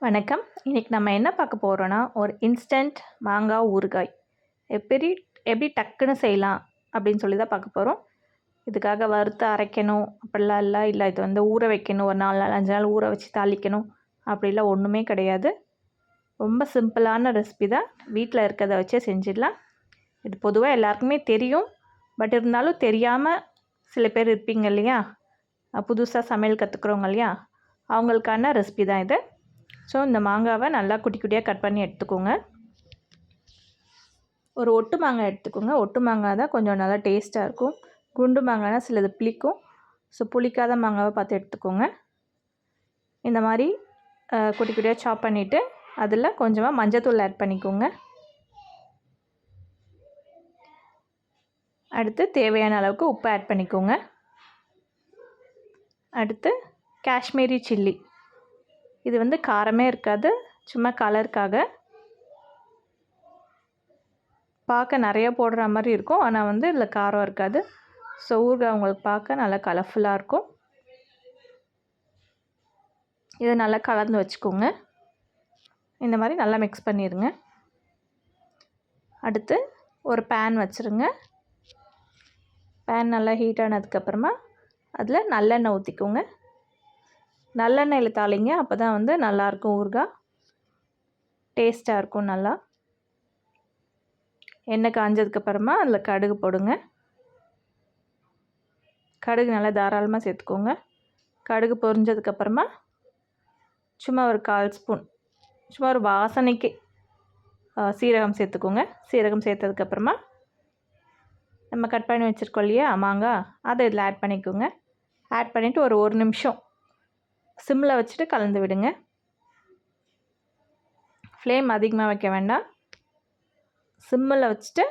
வணக்கம். இன்றைக்கி நம்ம என்ன பார்க்க போகிறோன்னா, ஒரு இன்ஸ்டன்ட் மாங்காய் ஊறுகாய் எப்படி டக்குன்னு செய்யலாம் அப்படின்னு சொல்லி தான் பார்க்க போகிறோம். இதுக்காக வறுத்து அரைக்கணும் அப்படிலாம் இல்லை இது வந்து ஊற வைக்கணும், ஒரு 4 நாள் 5 நாள் ஊற வச்சு தாளிக்கணும் அப்படிலாம் ஒன்றுமே கிடையாது. ரொம்ப சிம்பிளான ரெசிபி தான். வீட்டில் இருக்கிறத வச்சே செஞ்சிடலாம். இது பொதுவாக எல்லாருக்குமே தெரியும். பட் இருந்தாலும் தெரியாமல் சில பேர் இருப்பீங்க இல்லையா, புதுசாக சமையல் கற்றுக்குறவங்க இல்லையா, அவங்களுக்கான ரெசிபி தான் இது. ஸோ இந்த மாங்காவை நல்லா குட்டி குட்டியாக கட் பண்ணி எடுத்துக்கோங்க. ஒரு ஒட்டு மாங்காய் எடுத்துக்கோங்க. ஒட்டு மாங்காய் தான் கொஞ்சம் நல்லா டேஸ்ட்டாக இருக்கும். குண்டு மாங்காய்னா சிலது புளிக்கும். ஸோ புளிக்காத மாங்காவை பார்த்து எடுத்துக்கோங்க. இந்த மாதிரி குட்டி குட்டியாக சாப் பண்ணிவிட்டு அதில் கொஞ்சமாக மஞ்சத்தூள் ஆட் பண்ணிக்கோங்க. அடுத்து தேவையான அளவுக்கு உப்பு ஆட் பண்ணிக்கோங்க. அடுத்து காஷ்மீரி சில்லி, இது வந்து காரமே இருக்காது, சும்மா கலருக்காக. பார்க்க நிறைய போடுற மாதிரி இருக்கும், ஆனால் வந்து இதில் காரம் இருக்காது. ஸோ ஊறுகாய் உங்களுக்கு பார்க்க நல்லா கலர்ஃபுல்லாக இருக்கும். இதை நல்லா கலந்து வச்சுக்கோங்க. இந்த மாதிரி நல்லா மிக்ஸ் பண்ணிடுங்க. அடுத்து ஒரு பேன் வச்சுருங்க. பேன் நல்லா ஹீட் ஆனதுக்கப்புறமா அதில் நல்லெண்ணெய் ஊற்றிக்கோங்க. நல்லெண்ணெயில் தாளிங்க, அப்போ தான் வந்து நல்லாயிருக்கும் ஊறுகாய், டேஸ்ட்டாக இருக்கும். நல்லா எண்ணெய் காஞ்சதுக்கப்புறமா அதில் கடுகு போடுங்க. கடுகு நல்லா தாராளமாக சேர்த்துக்கோங்க. கடுகு பொரிஞ்சதுக்கப்புறமா சும்மா ஒரு 1/4 ஸ்பூன், சும்மா ஒரு வாசனைக்கு சீரகம் சேர்த்துக்கோங்க. சீரகம் சேர்த்ததுக்கப்புறமா நம்ம கட் பண்ணி வச்சுருக்கோம் இல்லையா மாங்காய், அதை இதில் ஆட் பண்ணிக்கோங்க. ஆட் பண்ணிவிட்டு ஒரு நிமிஷம் சிம்மில் வச்சுட்டு கலந்து விடுங்க. ஃப்ளேம் அதிகமாக வைக்க வேண்டாம், சிம்மில் வச்சுட்டு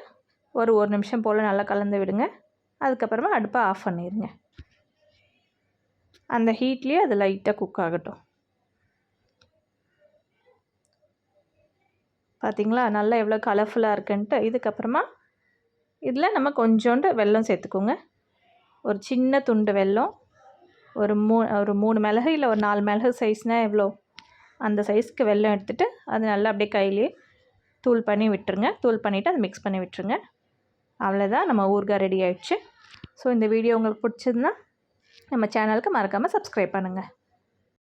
ஒரு நிமிஷம் போல் நல்லா கலந்து விடுங்க. அதுக்கப்புறமா அடுப்பை ஆஃப் பண்ணிடுங்க. அந்த ஹீட்லேயே அது லைட்டாக குக் ஆகட்டும். பார்த்திங்களா நல்லா எவ்வளோ கலர்ஃபுல்லாக இருக்குன்ட்டு. இதுக்கப்புறமா இதில் நம்ம கொஞ்சோண்டு வெல்லம் சேர்த்துக்கோங்க. ஒரு சின்ன துண்டு வெல்லம், ஒரு 3 மிளகு இல்லை ஒரு 4 மிளகு சைஸ்னால் எவ்வளோ, அந்த சைஸ்க்கு வெல்லம் எடுத்துகிட்டு அது நல்லா அப்படியே கையிலே தூள் பண்ணி விட்டுருங்க. தூள் பண்ணிவிட்டு அதை மிக்ஸ் பண்ணி விட்டுருங்க. அவ்வளோதான், நம்ம ஊறுகாய் ரெடி ஆகிடுச்சு. ஸோ இந்த வீடியோ உங்களுக்கு பிடிச்சதுன்னா நம்ம சேனலுக்கு மறக்காமல் சப்ஸ்கிரைப் பண்ணுங்கள்.